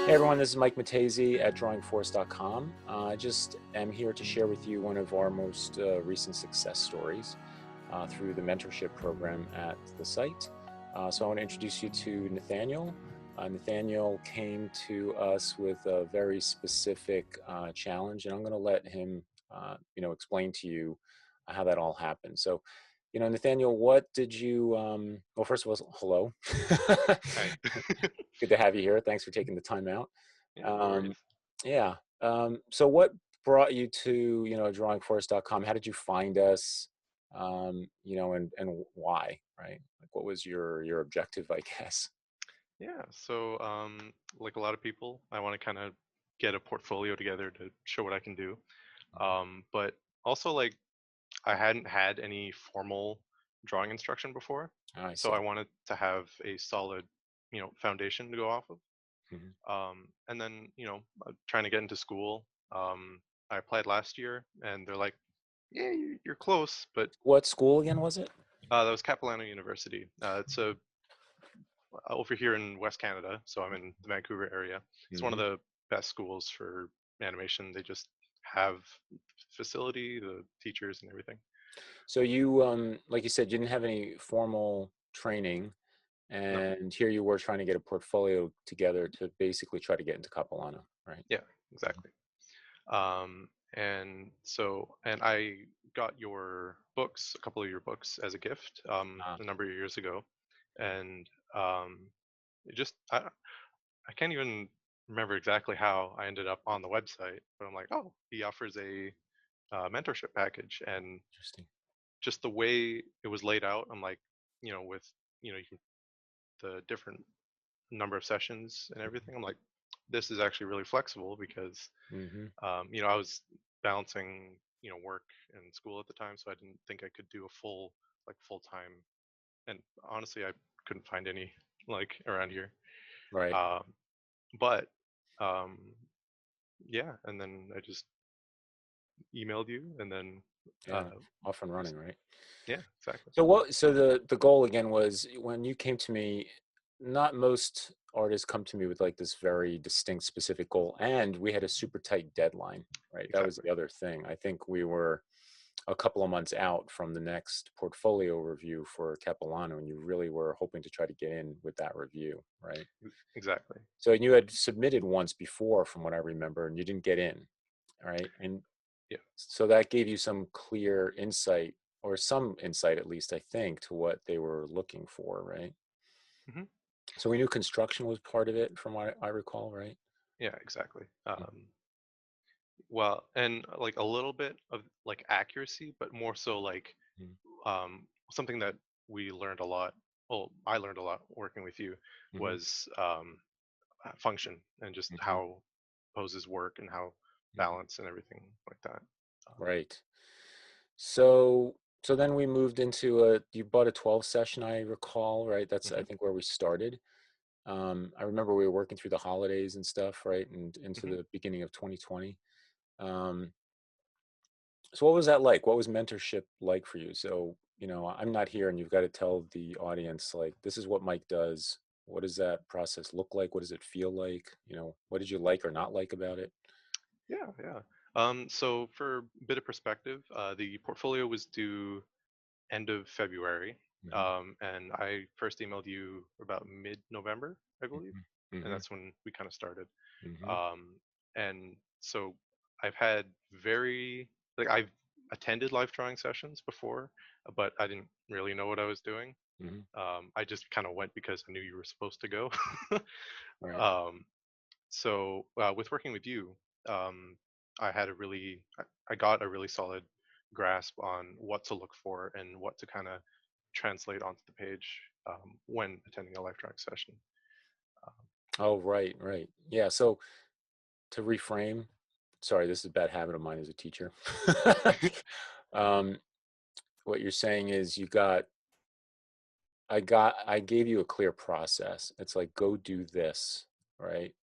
Hey everyone, this is Mike Matese at drawingforce.com. I just am here to share with you one of our most recent success stories through the mentorship program at the site. So I want to introduce you to Nathaniel. Nathaniel came to us with a very specific challenge, and I'm going to let him, explain to you how that all happened. So, Nathaniel, what did you? Well, first of all, hello. Hi. Good to have you here. Thanks for taking the time out. Yeah, no Um, worries. yeah. So what brought you to, drawingforest.com? How did you find us? And why, right? Like what was your objective, I guess? Yeah, so like a lot of people, I want to kind of get a portfolio together to show what I can do. But also like I hadn't had any formal drawing instruction before, I so I see. wanted to have a solid, foundation to go off of. Mhm. And then, trying to get into school. I applied last year, and they're like, "Yeah, you're close," but What school again was it? that was Capilano University. It's a over here in West Canada, so I'm in the Vancouver area. It's one of Hmm. the best schools for animation. They just have facility, the teachers, and everything. So you, like you said, you didn't have any formal training, No, and here you were trying to get a portfolio together to basically try to get into Capilano, right? yeah, exactly. And I got your books, a couple of your books, as a gift Ah, a number of years ago, and um, it just I can't even remember exactly how I ended up on the website, but I'm like, oh, he offers a mentorship package, and interesting. just the way it was laid out, I'm like, with you can the different number of sessions and everything. I'm like, this is actually really flexible because Mm-hmm. I was balancing work and school at the time, so I didn't think I could do a full time. And honestly, I couldn't find any like around here. Right. Um, but um, yeah, and then I just emailed you, and then Yeah. uh, Off and just running, right? yeah, exactly. So the goal again was when you came to me, not most artists come to me with like this very distinct specific goal, and we had a super tight deadline, right? That was Exactly. the other thing. I think we were a couple of months out from the next portfolio review for Capilano, and you really were hoping to try to get in with that review, right? Exactly. So you had submitted once before, from what I remember, and you didn't get in, right? And Yeah. so that gave you some clear insight, or some insight at least, I think, to what they were looking for, right? hmm So we knew construction was part of it, from what I recall, right? Yeah, exactly. Well, and like a little bit of like accuracy, but more so like something that we learned a lot. Well, I learned a lot working with you Mm-hmm. was function and just Hmm. how poses work and how Hmm. balance and everything like that. Right. So so then we moved into you bought a 12 session, I recall, right? That's I hmm think where we started. I remember we were working through the holidays and stuff, right? And into hmm the beginning of 2020. Um, So what was that like? What was mentorship like for you? So, I'm not here and you've got to tell the audience like this is what Mike does. What does that process look like? What does it feel like? What did you like or not like about it? Yeah, yeah. So for a bit of perspective, the portfolio was due end of February, Hmm. and I first emailed you about mid-November, I believe, Hmm. and Hmm. that's when we kind of started. Hmm. Um, and so I've had I've attended live drawing sessions before, but I didn't really know what I was doing. Hmm. I just kind of went because I knew you were supposed to go. Right. um, so with working with you, um, I got a really solid grasp on what to look for and what to kind of translate onto the page when attending a live drawing session. Oh, right, right. Yeah. So to reframe, sorry, this is a bad habit of mine as a teacher. um, what you're saying is I gave you a clear process. It's like, go do this, right?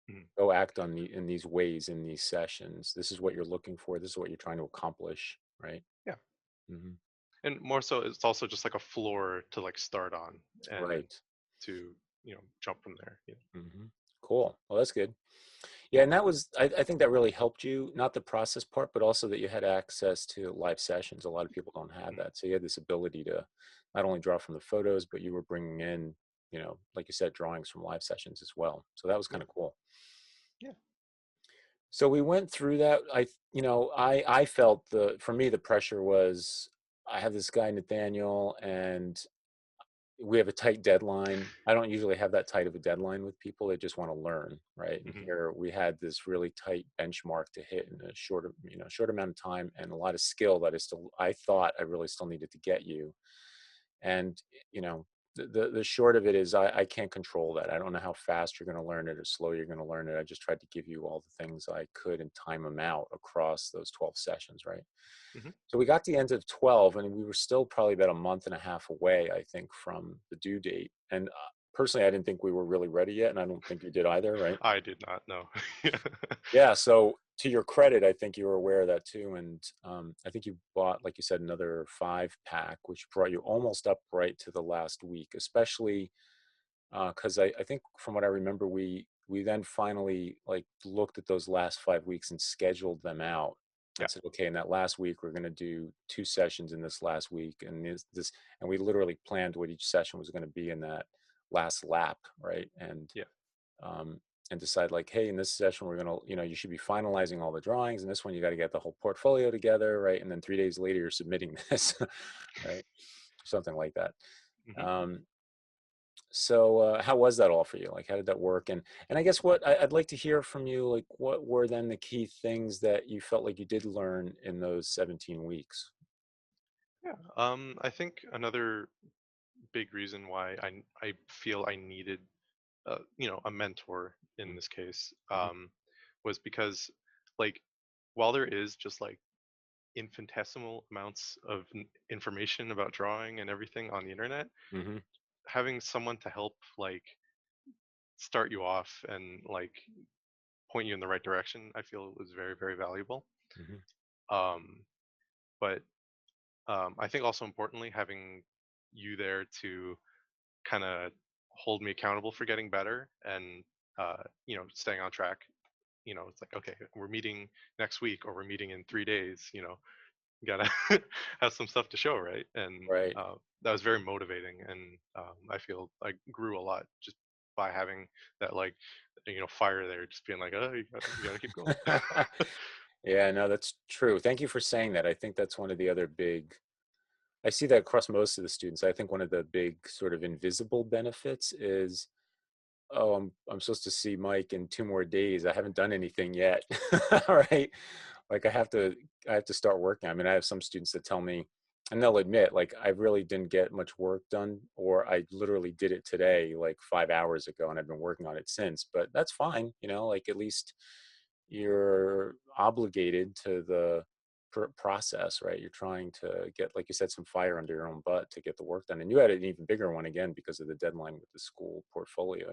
Mhm. Go act on in these ways in these sessions. This is what you're looking for. This is what you're trying to accomplish, right? Yeah, Hmm. and more so, it's also just like a floor to like start on and Right. to jump from there. Hmm. Cool. Well, that's good. Yeah, and that was, I think that really helped you, not the process part, but also that you had access to live sessions. A lot of people don't have Mhm. that. So you had this ability to not only draw from the photos, but you were bringing in, like you said, drawings from live sessions as well. So that was Yeah. kind of cool. Yeah. So we went through that. I felt for me, the pressure was I have this guy, Nathaniel, and we have a tight deadline. I don't usually have that tight of a deadline with people. They just want to learn, right? And Hmm. here we had this really tight benchmark to hit in a short amount of time, and a lot of skill that I thought I really still needed to get you. And you know, the short of it is I can't control that. I don't know how fast you're going to learn it or slow you're going to learn it. I just tried to give you all the things I could and time them out across those 12 sessions, right? Hmm. So we got to the end of 12 and we were still probably about a month and a half away, I think, from the due date. And personally, I didn't think we were really ready yet. And I don't think you did either, right? I did not know. Yeah. Yeah. So to your credit, I think you were aware of that too. And I think you bought, like you said, another 5 pack, which brought you almost up right to the last week, especially because I think from what I remember, we then finally like looked at those last 5 weeks and scheduled them out Yeah. and said, okay, in that last week we're going to do 2 sessions in this last week, and and we literally planned what each session was going to be in that last lap, right? Yeah. Um, and decide like, hey, in this session we're gonna, you should be finalizing all the drawings, and this one you got to get the whole portfolio together, right? And then 3 days later you're submitting this, right? Something like that. Hmm. Um, so how was that all for you? Like, how did that work? And I guess what I'd like to hear from you, like, what were then the key things that you felt like you did learn in those 17 weeks? Yeah. I think another big reason why I feel I needed a mentor in this case Mm-hmm. was because like while there is just like infinitesimal amounts of information about drawing and everything on the internet, Mm-hmm. having someone to help like start you off and like point you in the right direction, I feel was very, very valuable. Mm-hmm. um but I think also importantly having you there to kind of hold me accountable for getting better and staying on track. It's like, okay, we're meeting next week or we're meeting in 3 days. You gotta have some stuff to show, right? And Right. that was very motivating, and I feel I grew a lot just by having that like fire there, just being like, oh, you gotta keep going. Yeah, no, that's true. Thank you for saying that. I think that's one of the other big, I see that across most of the students. I think one of the big sort of invisible benefits is, oh, I'm supposed to see Mike in 2 more days. I haven't done anything yet. Right. Like I have to start working. I mean, I have some students that tell me, and they'll admit, like, I really didn't get much work done, or I literally did it today, like 5 hours ago, and I've been working on it since. But that's fine, like at least you're obligated to the process, right? You're trying to get, like you said, some fire under your own butt to get the work done. And you had an even bigger one again because of the deadline with the school portfolio.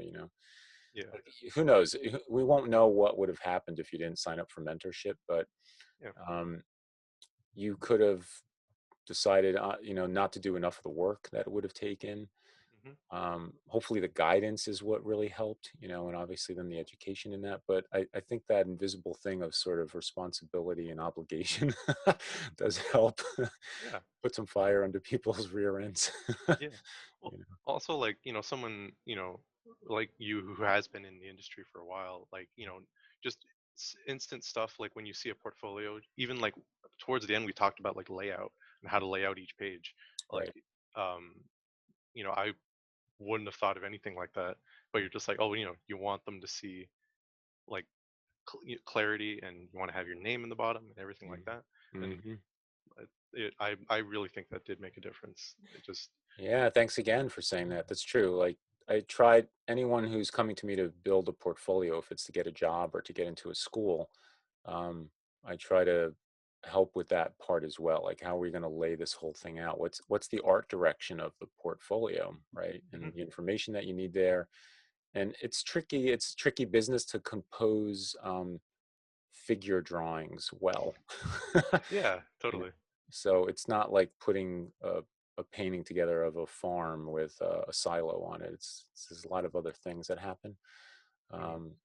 Yeah. Like, who knows? We won't know what would have happened if you didn't sign up for mentorship, but Yeah. um, you could have decided, not to do enough of the work that it would have taken. Hmm. Hopefully the guidance is what really helped, and obviously then the education in that. But I think that invisible thing of sort of responsibility and obligation does help Yeah. put some fire under people's rear ends. Yeah. Well, you know? also like, someone, like you who has been in the industry for a while, like, just instant stuff like when you see a portfolio, even like towards the end we talked about like layout and how to lay out each page. Like Right. um, I wouldn't have thought of anything like that, but you're just like, oh, you want them to see like clarity and you want to have your name in the bottom and everything like that. And Mm-hmm. I really think that did make a difference. It just Yeah, thanks again for saying that. That's true. Like, I tried anyone who's coming to me to build a portfolio, if it's to get a job or to get into a school, um, I try to help with that part as well. Like, how are we going to lay this whole thing out? What's the art direction of the portfolio, right? mhm, And the information that you need there. And it's tricky. It's tricky business to compose figure drawings well. yeah, you know totally. so it's not like putting a painting together of a farm with a silo on it. There's a lot of other things that happen. Mhm. Um,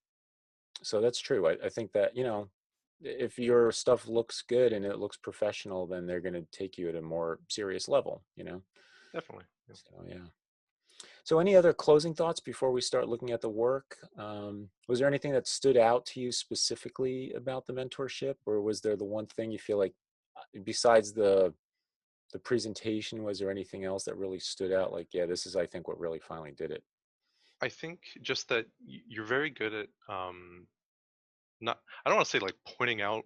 so that's true. I think that, if your stuff looks good and it looks professional, then they're going to take you at a more serious level. Definitely. Yeah. So, yeah. So, any other closing thoughts before we start looking at the work? Was there anything that stood out to you specifically about the mentorship, or was there the one thing you feel like, besides the presentation, was there anything else that really stood out? Like, yeah, this is, I think, what really finally did it. I think just that you're very good at not. I don't want to say like pointing out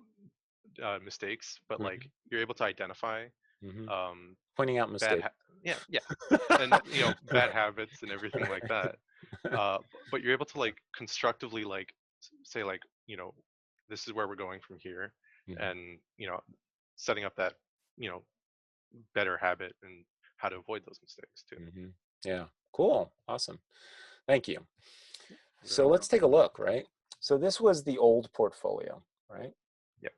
mistakes, but like Hmm. you're able to identify Hmm. um, Pointing out bad. mistakes. Yeah, yeah, and bad habits and everything like Right. that. But you're able to like constructively like say like this is where we're going from here, Hmm. and setting up that you know better habit and how to avoid those mistakes too. Hmm. Yeah. Cool. Awesome. Thank you. You're very So let's welcome. take a look, right? So this was the old portfolio, right? Yeah.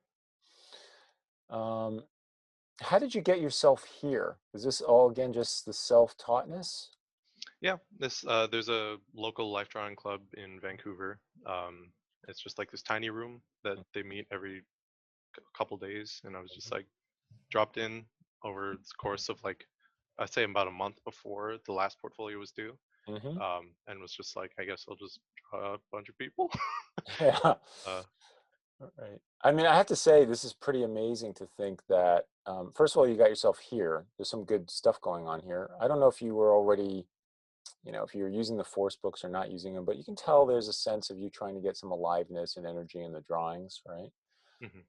Um, how did you get yourself here? Is this all again just the self-taughtness? Yeah, this there's a local life drawing club in Vancouver. It's just like this tiny room that they meet every couple days, and I was just like dropped in over the course of like I'd say about a month before the last portfolio was due, Hmm. and was just like I guess I'll just draw a bunch of people. Yeah. uh, Right. I mean, I have to say, this is pretty amazing to think that, first of all, you got yourself here. There's some good stuff going on here. I don't know if you were already, if you're using the force books or not using them, but you can tell there's a sense of you trying to get some aliveness and energy in the drawings, right? mhm.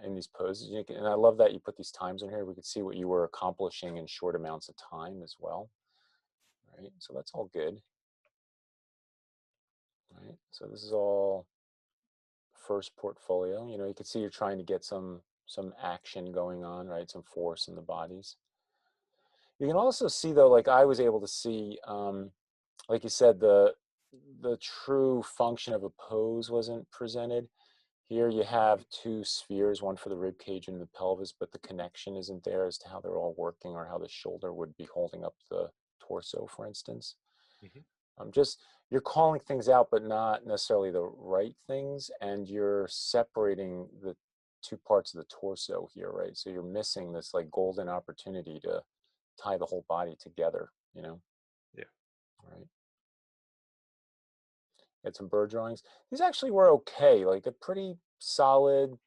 In these poses. And I love that you put these times in here. We could see what you were accomplishing in short amounts of time as well, right? So that's all good, right? So this is all first portfolio. You can see you're trying to get some action going on, right? Some force in the bodies. You can also see though, like I was able to see, like you said, the true function of a pose wasn't presented. Here you have two spheres, one for the rib cage and the pelvis, but the connection isn't there as to how they're all working or how the shoulder would be holding up the torso, for instance. Mhm. Just you're calling things out, but not necessarily the right things, and you're separating the two parts of the torso here, right? So you're missing this like golden opportunity to tie the whole body together, Yeah. right? Get some bird drawings. These actually were okay, like they're pretty solid.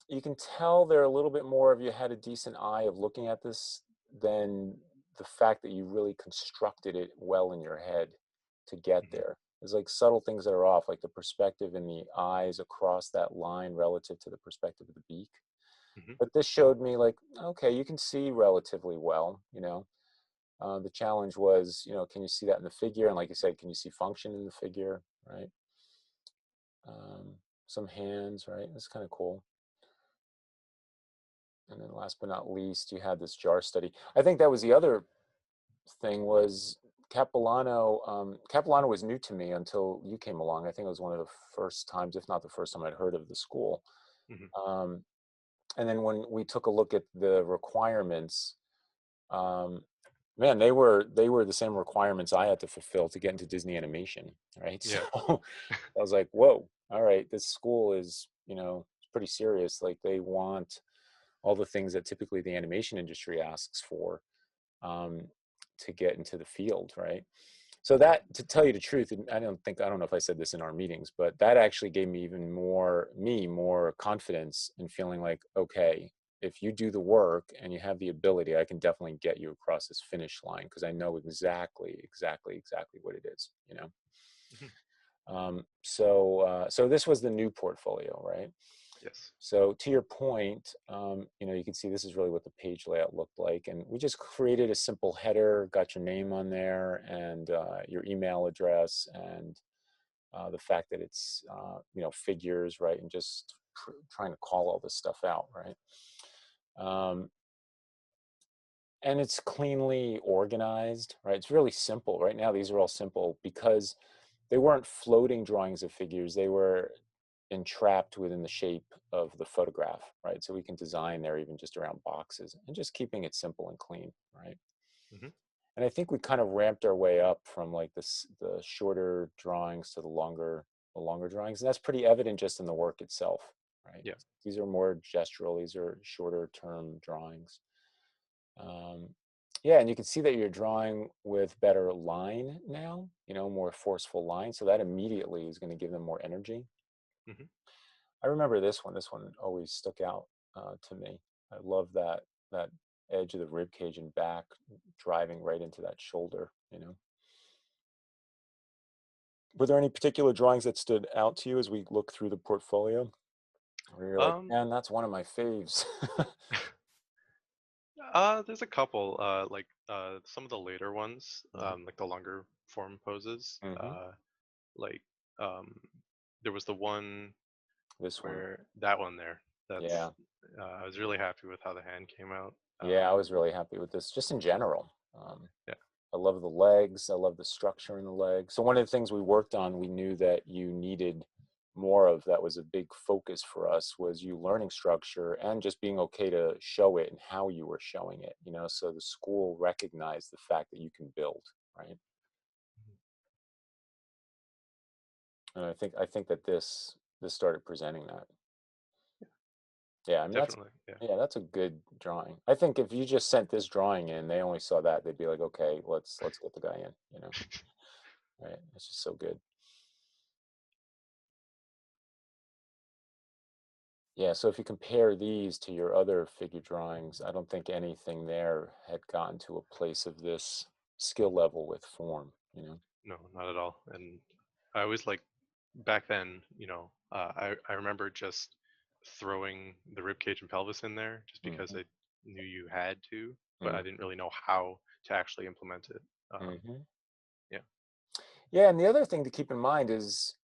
You can tell they're a little bit more of you had a decent eye of looking at this than the fact that you really constructed it well in your head to get Mhm. there. There's like subtle things that are off, like the perspective in the eyes across that line relative to the perspective of the beak. Mhm. But this showed me like, okay, you can see relatively well. The challenge was, can you see that in the figure? And like you said, can you see function in the figure, right? Um, some hands, right? That's kind of cool. And then last but not least, you had this jar study. I think that was the other thing was Capilano. Capilano was new to me until you came along. I think it was one of the first times, if not the first time, I'd heard of the school. Mhm. Um, and then when we took a look at the requirements, um, man, they were the same requirements I had to fulfill to get into Disney animation, right? Yeah. So I was like, whoa, all right, this school is, pretty serious. Like they want all the things that typically the animation industry asks for, um, to get into the field, right? So Yeah. that, to tell you the truth, and I don't know if I said this in our meetings, but that actually gave me more confidence in feeling like, okay, if you do the work and you have the ability, I can definitely get you across this finish line because I know exactly what it is. Mhm. So this was the new portfolio, right? Yes. So to your point, you can see this is really what the page layout looked like. And we just created a simple header, got your name on there and your email address and the fact that it's, figures, right? And just trying to call all this stuff out, right? Um, and it's cleanly organized, right? It's really simple. Right now, these are all simple because they weren't floating drawings of figures. They were entrapped within the shape of the photograph, right? So we can design there even just around boxes and just keeping it simple and clean, right? Mhm. And I think we kind of ramped our way up from like the shorter drawings to the longer drawings, and that's pretty evident just in the work itself, right? Yeah. These are more gestural. These are shorter term drawings. Um, yeah, and you can see that you're drawing with better line now, more forceful line. So that immediately is going to give them more energy. Hmm. I remember this one. This one always stuck out to me. I love that edge of the rib cage and back driving right into that shoulder. Were there any particular drawings that stood out to you as we look through the portfolio? Where you're like, Um, man, that's one of my faves. there's a couple, like some of the later ones, Mhm. like the longer form poses. Mhm. Like um, there was the one This one. where that one there. That's Yeah. I was really happy with how the hand came out. Yeah, I was really happy with this, just in general. Yeah. I love the legs. I love the structure in the legs. So one of the things we worked on, we knew that you needed more of, that was a big focus for us, was you learning structure and just being okay to show it and how you were showing it. So the school recognized the fact that you can build, right? And I think that this started presenting that. Yeah, I mean Definitely. Yeah. that's a good drawing. I think if you just sent this drawing in, they only saw that, they'd be like, okay, let's get the guy in. Right? It's just so good. Yeah, so if you compare these to your other figure drawings, I don't think anything there had gotten to a place of this skill level with form. No, not at all. And I always like back then, I remember just throwing the rib cage and pelvis in there just because Hmm. I knew you had to, but I Hmm. didn't really know how to actually implement it. Hmm. Yeah. Yeah, and the other thing to keep in mind is,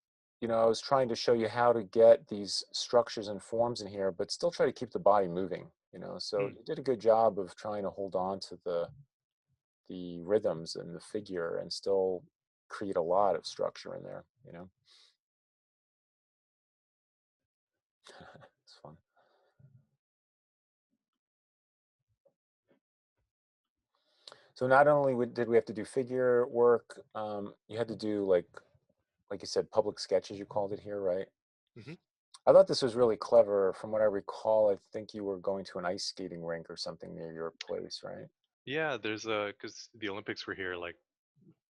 I was trying to show you how to get these structures and forms in here, but still try to keep the body moving. So Mm, you did a good job of trying to hold on to the rhythms and the figure and still create a lot of structure in there. It's fun. So not only did we have to do figure work, you had to do like you said, public sketches, you called it here, right? hmm. I thought this was really clever. From what I recall, I think you were going to an ice skating rink or something near your place, right? Yeah, there's a because the Olympics were here like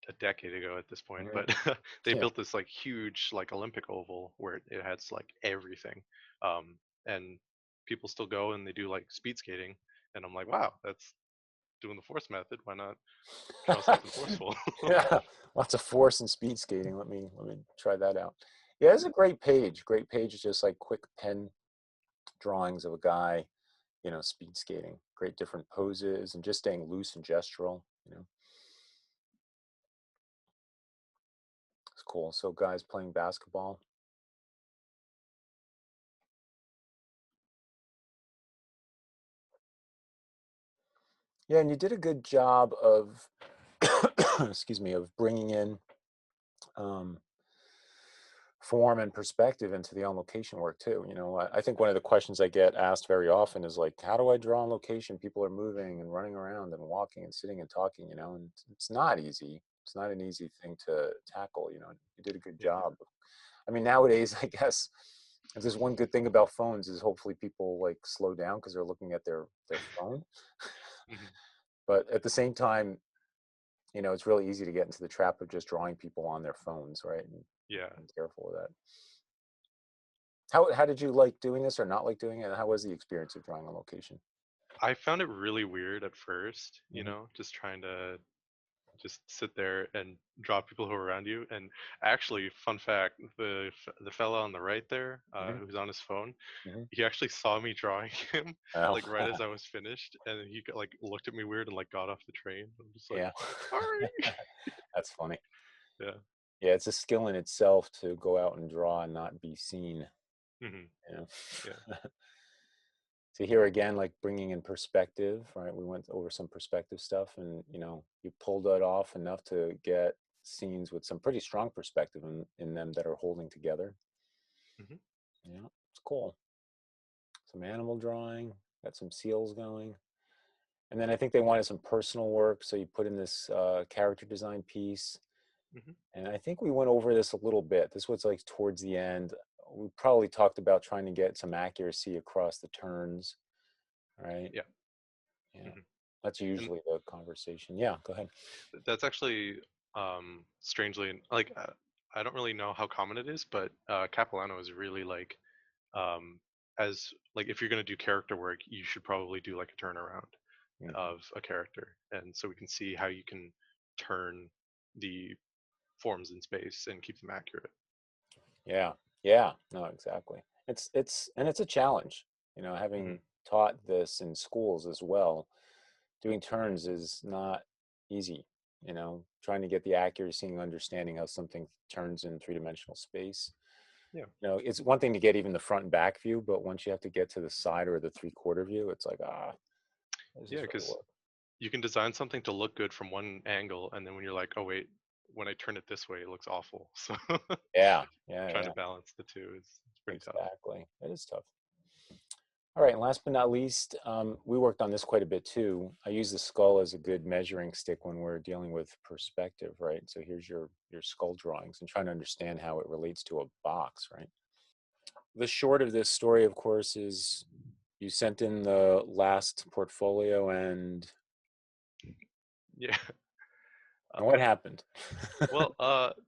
a decade ago at this point, Mhm. but they Yeah. built this like huge like Olympic oval where it has like everything, um, and people still go and they do like speed skating, and I'm like, wow, that's doing the force method. Why not draw something forceful? Yeah, lots of force and speed skating. Let me try that out. Yeah, it's a great page. Great page, just like quick pen drawings of a guy, speed skating. Great different poses and just staying loose and gestural. It's cool. So guys playing basketball. Yeah, and you did a good job of, excuse me, of bringing in um, form and perspective into the on location work too. I think one of the questions I get asked very often is like, how do I draw on location? People are moving and running around and walking and sitting and talking, and it's not easy. It's not an easy thing to tackle. You did a good Yeah. job. I mean, nowadays, I guess if there's one good thing about phones is hopefully people like slow down because they're looking at their phone. Hmm. But at the same time, it's really easy to get into the trap of just drawing people on their phones, right? And Yeah. being careful with that. How did you like doing this or not like doing it? And how was the experience of drawing on location? I found it really weird at first, Hmm. just trying to just sit there and draw people who are around you. And actually, fun fact, the fella on the right there, Hmm. who's on his phone, Hmm. he actually saw me drawing him Oh, like right as I was finished, and he like looked at me weird and like got off the train. I'm just like, yeah, sorry. that's funny. Yeah. Yeah, it's a skill in itself to go out and draw and not be seen. Hmm. You know. Yeah. So here again, like bringing in perspective, right? We went over some perspective stuff, and you pulled it off enough to get scenes with some pretty strong perspective in them that are holding together. Hmm. Yeah, it's cool. Some animal drawing, got some seals going. And then I think they wanted some personal work, so you put in this character design piece. Hmm. And I think we went over this a little bit. This was like towards the end. We probably talked about trying to get some accuracy across the turns, right? Yeah. Yeah, Hmm. that's And usually the conversation. Yeah, go ahead. that's actually strangely like I don't really know how common it is, but Capilano is really like um, as like if you're going to do character work, you should probably do like a turnaround Mhm. of a character, and so we can see how you can turn the forms in space and keep them accurate. Yeah, yeah, no, exactly. It's a challenge, Hmm. having taught this in schools as well. Doing turns is not easy, trying to get the accuracy and understanding how something turns in three-dimensional space. Yeah, It's one thing to get even the front and back view, but once you have to get to the side or the three-quarter view, it's like, does yeah, this really because work? you can design something to look good from one angle, and then when you're like, oh wait, when I turn it this way, it looks awful. So Yeah, yeah, trying yeah, to balance the two is it's pretty tough. exactly. It is tough. All right, and last but not least, we worked on this quite a bit too. I use the skull as a good measuring stick when we're dealing with perspective, right? So here's your skull drawings and trying to understand how it relates to a box, right? The short of this story, of course, is you sent in the last portfolio Yeah. and what happened? Well,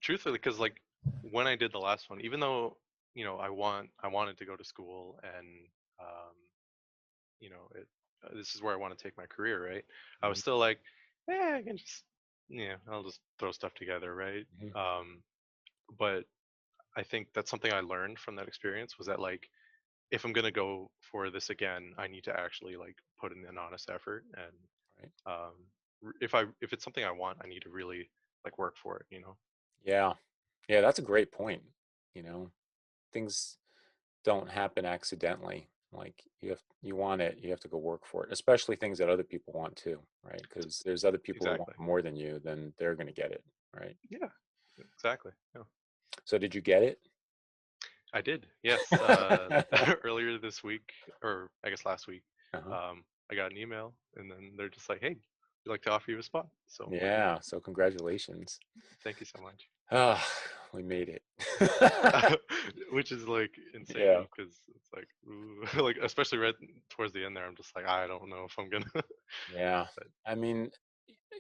truthfully, because like when I did the last one, even though I wanted to go to school and um, it this is where I want to take my career, right? I was Mhm, still like, I can just I'll just throw stuff together, right? mhm. Um, but I think that's something I learned from that experience was that like if I'm gonna go for this again, I need to actually like put in an honest effort and Right. if it's something I want, I need to really like work for it, Yeah. Yeah, that's a great point. You know, things don't happen accidentally. Like you want it, you have to go work for it, especially things that other people want too, right? Because there's other people who want Exactly. more than you, then they're going to get it, right? Yeah, exactly. Yeah. So did you get it? I did. Yes. Earlier this week, or I guess last week, Uh-huh. I got an email, and then they're just like, "Hey, we'd like to offer you a spot." So I'm like, Yeah, so congratulations. "Thank you so much." Ah, we made it. Which is like Yeah, insane because it's like, ooh, like especially right towards the end there, I'm just like, I don't know if I'm gonna. yeah. But I mean,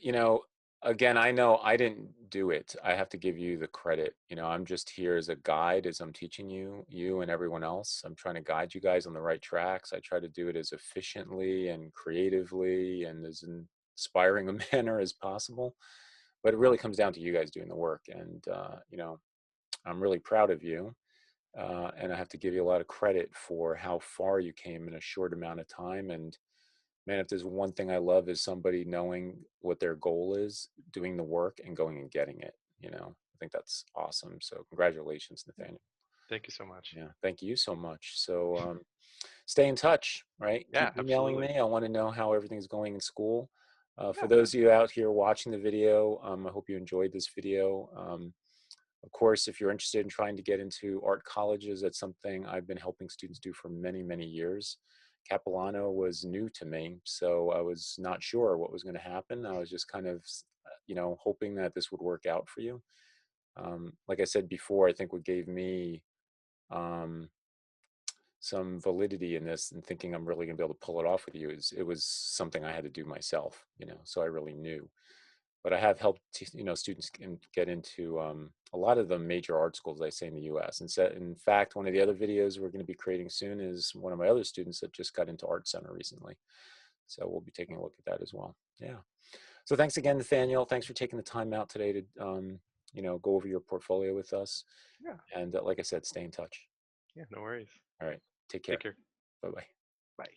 you know, again, I know I didn't do it. I have to give you the credit. I'm just here as a guide as I'm teaching you and everyone else. I'm trying to guide you guys on the right tracks. I try to do it as efficiently and creatively and as inspiring a manner as possible. But it really comes down to you guys doing the work. And, I'm really proud of you. And I have to give you a lot of credit for how far you came in a short amount of time. And man, if there's one thing I love is somebody knowing what their goal is, doing the work and going and getting it. I think that's awesome. So congratulations, Nathaniel. thank you so much. Yeah, thank you so much. So stay in touch, right? Yeah, Keep emailing absolutely. me. I want to know how everything's going in school. For Yeah. those of you out here watching the video, I hope you enjoyed this video. Of course, if you're interested in trying to get into art colleges, that's something I've been helping students do for many, many years. Capilano was new to me, so I was not sure what was going to happen. I was just kind of, hoping that this would work out for you. Like I said before, I think what gave me um, some validity in this and thinking I'm really going to be able to pull it off with you is it was something I had to do myself, so I really knew. But I have helped students can get into a lot of the major art schools I say in the U.S. And so, in fact, one of the other videos we're going to be creating soon is one of my other students that just got into Art Center recently. So we'll be taking a look at that as well. Yeah. So thanks again, Nathaniel. Thanks for taking the time out today to go over your portfolio with us. Yeah. And like I said, stay in touch. Yeah. No worries. All right. Take Take care. care. Bye bye. Bye.